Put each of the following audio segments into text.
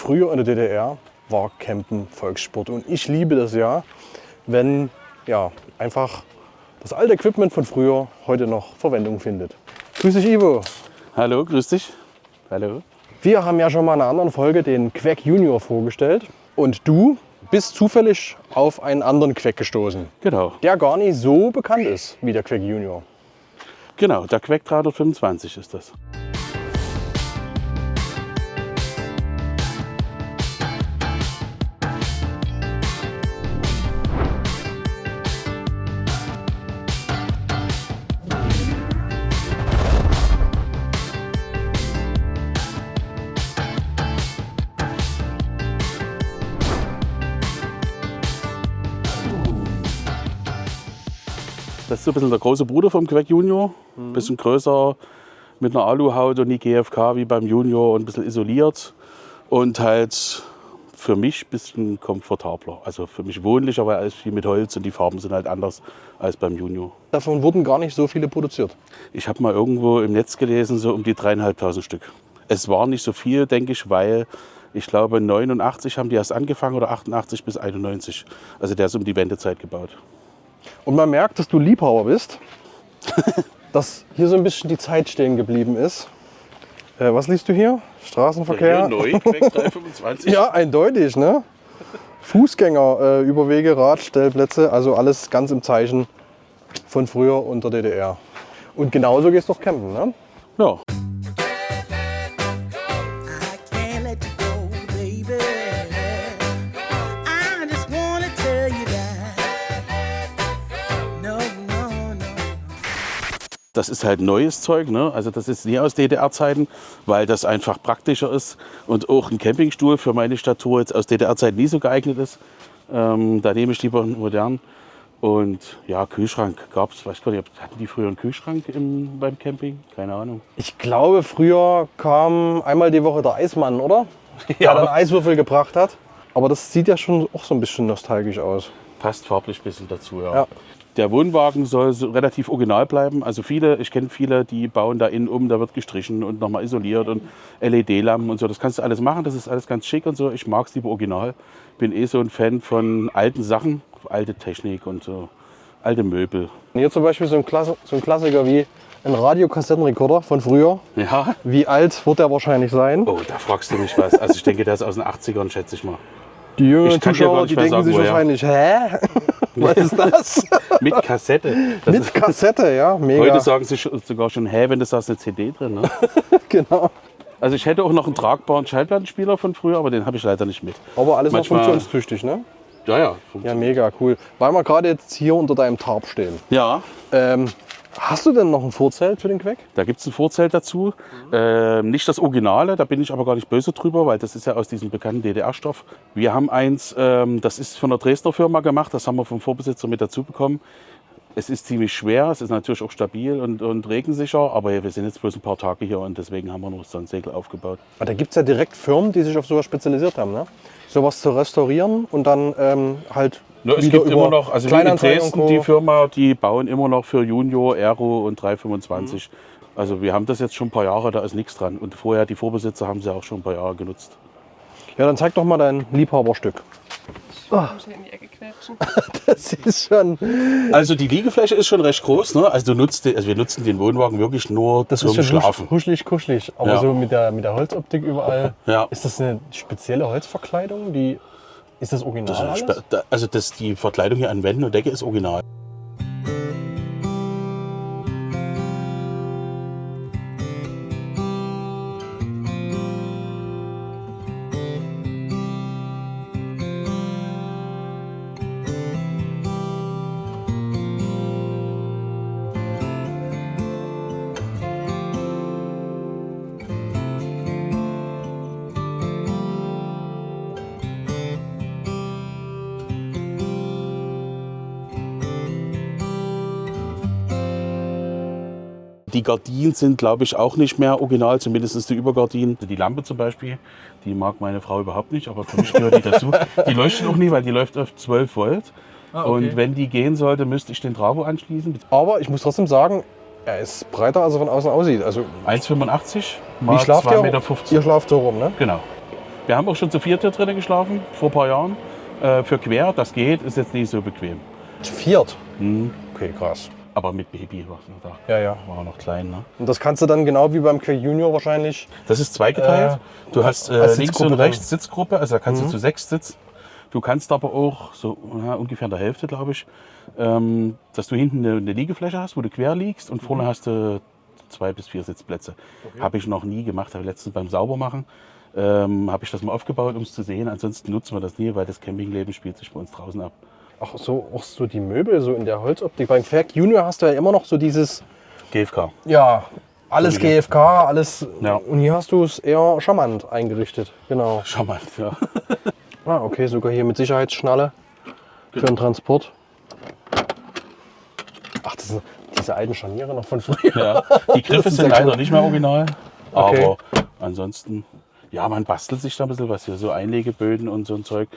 Früher in der DDR war Campen Volkssport und ich liebe das ja, wenn ja, einfach das alte Equipment von früher heute noch Verwendung findet. Grüß dich, Ivo. Hallo, grüß dich. Hallo. Wir haben ja schon mal in einer anderen Folge den Quack Junior vorgestellt und du bist zufällig auf einen anderen Quack gestoßen, Genau, der gar nicht so bekannt ist wie der Quack Junior. genau, der Quack 325 ist das. Das ist so ein bisschen der große Bruder vom Quack Junior. Ein bisschen größer, mit einer Aluhaut und nicht GFK wie beim Junior und ein bisschen isoliert. Und halt für mich ein bisschen komfortabler. Also für mich wohnlicher, weil alles viel mit Holz und die Farben sind halt anders als beim Junior. Davon wurden gar nicht so viele produziert. Ich habe mal irgendwo im Netz gelesen, so um die 3.500 Stück. Es war nicht so viel, denke ich, weil ich glaube 89 haben die erst angefangen oder 88 bis 91. Also der ist um die Wendezeit gebaut. Und man merkt, dass du Liebhaber bist, dass hier so ein bisschen die Zeit stehen geblieben ist. Was liest du hier? Straßenverkehr? Neu, Quack 325. Ja, eindeutig, ne? Fußgänger, Überwege, Radstellplätze, also alles ganz im Zeichen von früher und der DDR. Und genauso gehst du doch campen, ne? Ja. Das ist halt neues Zeug, ne? Also das ist nie aus DDR-Zeiten, weil das einfach praktischer ist und auch ein Campingstuhl für meine Statur jetzt aus DDR-Zeiten nie so geeignet ist. Da nehme ich lieber einen modern. Und ja, Kühlschrank gab es, weiß gar nicht, hatten die früher einen Kühlschrank beim Camping? Keine Ahnung. Ich glaube, früher kam einmal die Woche der Eismann, oder? Der dann Eiswürfel gebracht hat. Aber das sieht ja schon auch so ein bisschen nostalgisch aus. Passt farblich ein bisschen dazu, ja. Ja. Der Wohnwagen soll so relativ original bleiben. Also ich kenne viele, die bauen da innen um, da wird gestrichen und nochmal isoliert und LED-Lampen und so. Das kannst du alles machen, das ist alles ganz schick und so. Ich mag es lieber original. Bin so ein Fan von alten Sachen, alte Technik und so, alte Möbel. Hier zum Beispiel so ein Klassiker wie ein Radiokassettenrekorder von früher. Ja. Wie alt wird der wahrscheinlich sein? Oh, da fragst du mich was. Also ich denke, der ist aus den 80ern, schätze ich mal. Die jüngeren Ich kann dir gar Zuschauer, nicht die mehr denken sagen, sich woher. wahrscheinlich, hä? Was ist das? Mit Kassette. Das Mit ist, Kassette, ja, mega. heute sagen sie sogar schon, hä, wenn das da ist eine CD drin. Ne? Genau. Also ich hätte auch noch einen tragbaren Schallplattenspieler von früher, aber den habe ich leider nicht mit. Aber alles noch Manchmal- funktionstüchtig, ne? Ja. Ja, mega cool. Weil wir gerade jetzt hier unter deinem Tarp stehen. Ja, Hast du denn noch ein Vorzelt für den Quack? da gibt es ein Vorzelt dazu. Nicht das Originale, da bin ich aber gar nicht böse drüber, weil das ist ja aus diesem bekannten DDR-Stoff. Wir haben eins, das ist von einer Dresdner Firma gemacht, das haben wir vom Vorbesitzer mit dazu bekommen. Es ist ziemlich schwer, es ist natürlich auch stabil und regensicher, aber wir sind jetzt bloß ein paar Tage hier und deswegen haben wir noch so ein Segel aufgebaut. Aber da gibt es ja direkt Firmen, die sich auf sowas spezialisiert haben, ne? Sowas zu restaurieren und dann halt Ja, es wieder gibt immer noch, also wie in Kleinanzeigen und Dresden, Co. die Firma, die bauen immer noch für Junior, Aero und 325. Also wir haben das jetzt schon ein paar Jahre, da ist nichts dran. Und vorher, die Vorbesitzer haben sie auch schon ein paar Jahre genutzt. Ja, dann zeig doch mal dein Liebhaberstück. Muss ich in die Ecke quetschen. Das ist schon... Also die Liegefläche ist schon recht groß. Ne? Also wir nutzen den Wohnwagen wirklich nur zum Schlafen. Huschelig, kuschelig. Aber Ja. so mit der Holzoptik überall. Ja. Ist das eine spezielle Holzverkleidung? Ist das original alles? Also die Verkleidung hier an Wänden und Decke ist original. Die Gardinen sind, glaube ich, auch nicht mehr original, zumindest die Übergardinen. Die Lampe zum Beispiel, die mag meine Frau überhaupt nicht, aber für mich gehört die dazu. Die leuchtet auch nie, weil die läuft auf 12 Volt. Okay. Und wenn die gehen sollte, müsste ich den Travo anschließen. Aber ich muss trotzdem sagen, er ist breiter, als er von außen aussieht. Also, 1,85 wie mal schlaft 2,50 ihr? Meter. Ihr schlaft so rum, ne? Genau. Wir haben auch schon zu viert hier drinnen geschlafen, vor ein paar Jahren. Für quer, das geht, ist jetzt nicht so bequem. Zu viert? Mhm. Okay, krass. Aber mit Baby war da. Ja, ja. War noch klein. Ne? Und das kannst du dann genau wie beim Quake Junior wahrscheinlich. Das ist zweigeteilt. Du hast als links Sitzgruppe und rechts dann. Sitzgruppe, also da kannst du zu 6 sitzen. Du kannst aber auch, so ungefähr in der Hälfte, glaube ich, dass du hinten eine Liegefläche hast, wo du quer liegst und vorne hast du 2 bis 4 Sitzplätze. Okay. Habe ich noch nie gemacht, habe letztens beim Saubermachen. Habe ich das mal aufgebaut, um es zu sehen. Ansonsten nutzen wir das nie, weil das Campingleben spielt sich bei uns draußen ab. Ach so, auch so die Möbel so in der Holzoptik. Beim Quake Junior hast du ja immer noch so dieses, GFK. ja, alles So wie GFK, alles. Ja. Und hier hast du es eher charmant eingerichtet. Genau. Charmant, ja. Ah, okay, sogar hier mit Sicherheitsschnalle für den Transport. Ach, das sind diese alten Scharniere noch von früher. Ja. Die Griffe sind leider nicht mehr original. Okay. Aber ansonsten, ja, man bastelt sich da ein bisschen was hier, so Einlegeböden und so ein Zeug,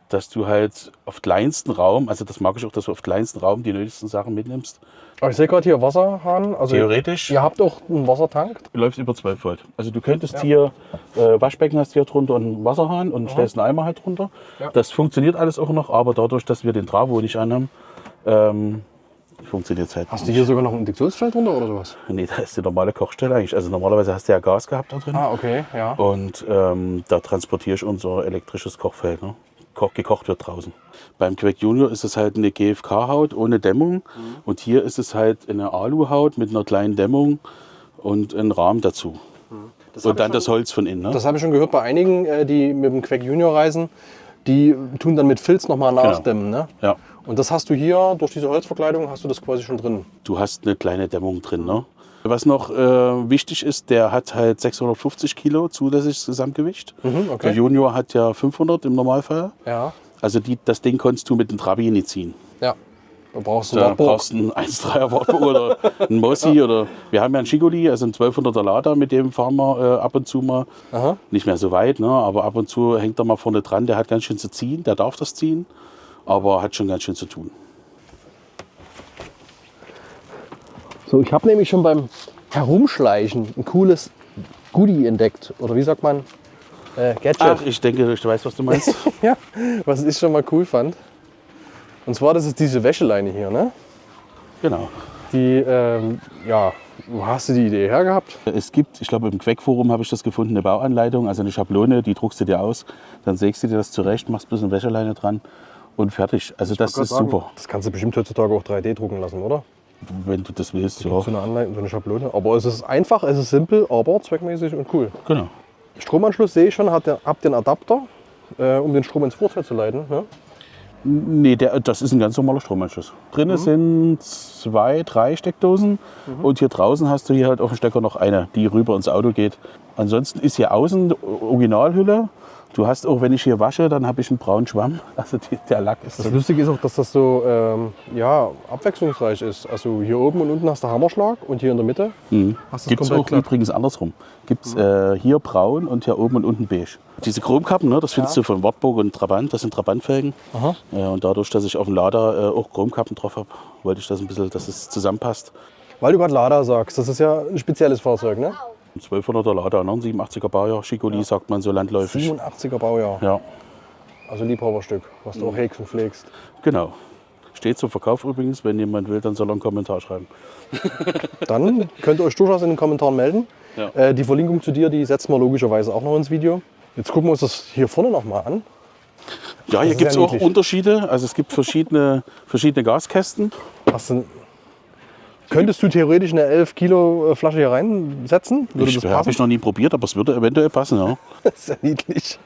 dass du halt auf kleinsten Raum, also das mag ich auch, dass du auf kleinsten Raum die nötigsten Sachen mitnimmst. Aber ich sehe gerade hier Wasserhahn. Also Theoretisch ihr habt auch einen Wassertank. läuft über 12 Volt. Also du könntest hier, Waschbecken hast hier drunter und einen Wasserhahn und stellst einen Eimer halt drunter. Ja. Das funktioniert alles auch noch, aber dadurch, dass wir den Travo nicht anhaben, funktioniert es halt Hast du hier sogar noch ein Induktionsfeld drunter oder sowas? Nee, da ist die normale Kochstelle eigentlich. Also normalerweise hast du ja Gas gehabt da drin. Ah, okay, ja. Und da transportiere ich unser elektrisches Kochfeld. Ne? Gekocht wird draußen. Beim Quake Junior ist es halt eine GFK-Haut ohne Dämmung. Und hier ist es halt eine Alu-Haut mit einer kleinen Dämmung und einem Rahmen dazu. Und dann das Holz von innen. Ne? Das habe ich schon gehört bei einigen, die mit dem Quake Junior reisen. Die tun dann mit Filz nochmal nachdämmen. Ne? Ja. Und das hast du hier, durch diese Holzverkleidung, hast du das quasi schon drin. Du hast eine kleine Dämmung drin. Ne? Was noch wichtig ist, der hat halt 650 Kilo zulässiges Gesamtgewicht. Der Okay. Junior hat ja 500 im Normalfall. Ja. Also das Ding konntest du mit dem Trabi nicht ziehen. Ja. Du brauchst Da einen Wartburg. brauchst du einen 1,3er Wartburg oder einen Mossi. Oder wir haben ja einen Schigoli, also einen 1200er Lader, mit dem fahren wir ab und zu mal. Aha. Nicht mehr so weit, ne? Aber ab und zu hängt er mal vorne dran. Der hat ganz schön zu ziehen, der darf das ziehen, aber hat schon ganz schön zu tun. So, ich habe nämlich schon beim Herumschleichen ein cooles Goodie entdeckt. Oder wie sagt man? Gadget. Ach, ich denke, ich weiß, was du meinst. Ja, was ich schon mal cool fand. Und zwar, das ist diese Wäscheleine hier, ne? Genau. Die, ja, wo hast du die Idee her gehabt? Es gibt, ich glaube im Quack-Forum habe ich das gefunden, eine Bauanleitung, also eine Schablone, die druckst du dir aus, dann sägst du dir das zurecht, machst ein bisschen Wäscheleine dran und fertig. Also das ist super, Das kannst du bestimmt heutzutage auch 3D drucken lassen, oder? wenn du das willst. Ja. So eine Anleitung, so eine Schablone. Aber es ist einfach, es ist simpel, aber zweckmäßig und cool. Genau. Stromanschluss sehe ich schon, habt den Adapter, um den Strom ins Fuhrzeug zu leiten. Ne? Nee, das ist ein ganz normaler Stromanschluss. Drinnen sind 2, 3 Steckdosen und hier draußen hast du hier halt auf dem Stecker noch eine, die rüber ins Auto geht. Ansonsten ist hier außen Originalhülle. Du hast auch, wenn ich hier wasche, dann habe ich einen braunen Schwamm. Also der Lack ist Das Lustige ist auch, dass das so ja, abwechslungsreich ist. Also hier oben und unten hast du Hammerschlag und hier in der Mitte hast du Gibt es komplett auch glatt. übrigens andersrum. Gibt es hier braun und hier oben und unten beige. Diese Chromkappen, ne, das findest du von Wartburg und Trabant, das sind Trabantfelgen. Aha. Und dadurch, dass ich auf dem Lader auch Chromkappen drauf habe, wollte ich das ein bisschen, dass es zusammenpasst. Weil du gerade Lada sagst, das ist ja ein spezielles Fahrzeug, ne? Ein 1200er Lader, ne? Ein 87er Baujahr, Schigoli sagt man so landläufig. 87er Baujahr, Ja, also Liebhaberstück, was du auch hegst und pflegst. genau. Steht zum Verkauf übrigens, wenn jemand will, dann soll er einen Kommentar schreiben. Dann könnt ihr euch durchaus in den Kommentaren melden. Ja. Die Verlinkung zu dir, die setzen wir logischerweise auch noch ins Video. Jetzt gucken wir uns das hier vorne noch mal an. Ja, hier ist gibt es ja auch niedlich. Unterschiede. Also es gibt verschiedene Gaskästen. Könntest du theoretisch eine 11 Kilo Flasche hier reinsetzen? Würde das Habe passen? ich noch nie probiert, aber es würde eventuell passen. Ja. Das ist ja niedlich.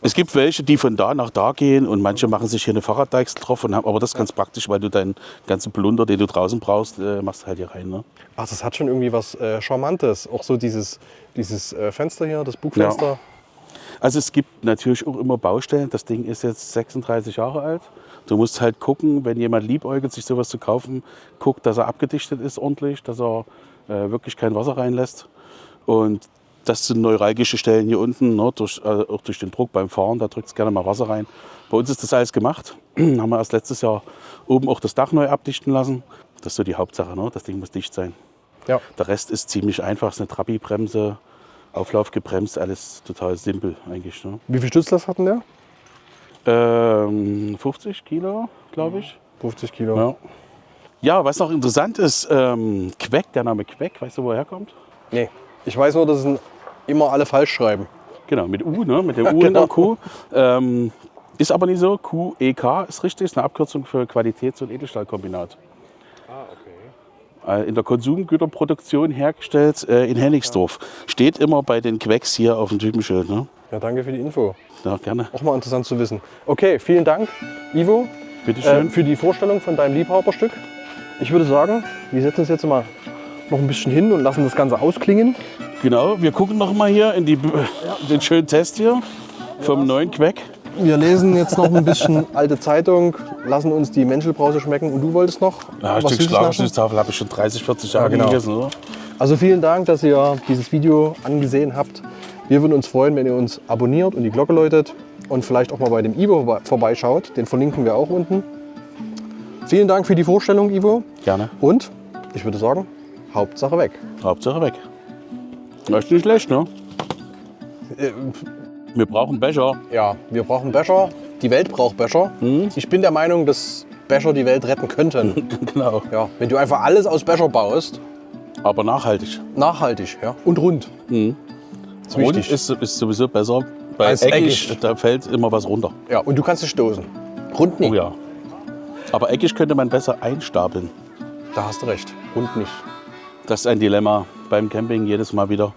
Es gibt welche, die von da nach da gehen und manche machen sich hier eine Fahrraddeichsel drauf. Aber das ist ganz praktisch, weil du deinen ganzen Plunder, den du draußen brauchst, machst halt hier rein. Ne? Ach, das hat schon irgendwie was Charmantes. Auch so dieses Fenster hier, das Bugfenster. Ja. Also es gibt natürlich auch immer Baustellen. Das Ding ist jetzt 36 Jahre alt. Du musst halt gucken, wenn jemand liebäugelt, sich sowas zu kaufen, guckt, dass er abgedichtet ist ordentlich, dass er wirklich kein Wasser reinlässt. Und das sind neuralgische Stellen hier unten, ne, auch durch den Druck beim Fahren, da drückt es gerne mal Wasser rein. Bei uns ist das alles gemacht. Haben wir erst letztes Jahr oben auch das Dach neu abdichten lassen. Das ist so die Hauptsache, ne? Das Ding muss dicht sein. Ja. Der Rest ist ziemlich einfach, es ist eine Trabi-Bremse Auflauf gebremst, alles total simpel eigentlich. Ne? Wie viel Stützlast hat denn der? 50 Kilo, glaube ich. 50 Kilo. Ja. Ja, was noch interessant ist, Queck, der Name Queck, weißt du, woher kommt? Nee, ich weiß nur, dass es immer alle falsch schreiben. Genau, mit U, ne? Mit der U in Genau. der Q. Ist aber nicht so. QEK ist richtig, ist eine Abkürzung für Qualitäts- und Edelstahlkombinat. In der Konsumgüterproduktion hergestellt in Hennigsdorf. Steht immer bei den Quecks hier auf dem Typenschild. Ne? Ja, danke für die Info. Ja, gerne. Auch mal interessant zu wissen. Okay, vielen Dank, Ivo, Bitte schön. für die Vorstellung von deinem Liebhaberstück. Ich würde sagen, wir setzen uns jetzt mal noch ein bisschen hin und lassen das Ganze ausklingen. Genau, wir gucken noch mal hier in den schönen Test hier vom neuen Queck. Wir lesen jetzt noch ein bisschen alte Zeitung, lassen uns die Menschelbrause schmecken. Und du wolltest noch Ja, ein was Stück Süßes naschen? Schlagersüßtafel habe ich schon 30, 40 Jahre genau. gegessen. Oder? Also vielen Dank, dass ihr dieses Video angesehen habt. Wir würden uns freuen, wenn ihr uns abonniert und die Glocke läutet und vielleicht auch mal bei dem Ivo vorbeischaut. Den verlinken wir auch unten. Vielen Dank für die Vorstellung, Ivo. Gerne. Und ich würde sagen, Hauptsache weg. Hauptsache weg. Das ist nicht schlecht, ne? Wir brauchen Becher. Ja, wir brauchen Becher. Die Welt braucht Becher. Ich bin der Meinung, dass Becher die Welt retten könnten. Genau. Ja, wenn du einfach alles aus Becher baust, Aber nachhaltig. nachhaltig, ja, und rund. Ist Rund wichtig. ist sowieso besser. Bei Als eckig, eckig. da fällt immer was runter. Ja, und du kannst es stoßen. Rund nicht. Oh ja. Aber eckig könnte man besser einstapeln. Da hast du recht. Rund nicht. Das ist ein Dilemma beim Camping jedes Mal wieder.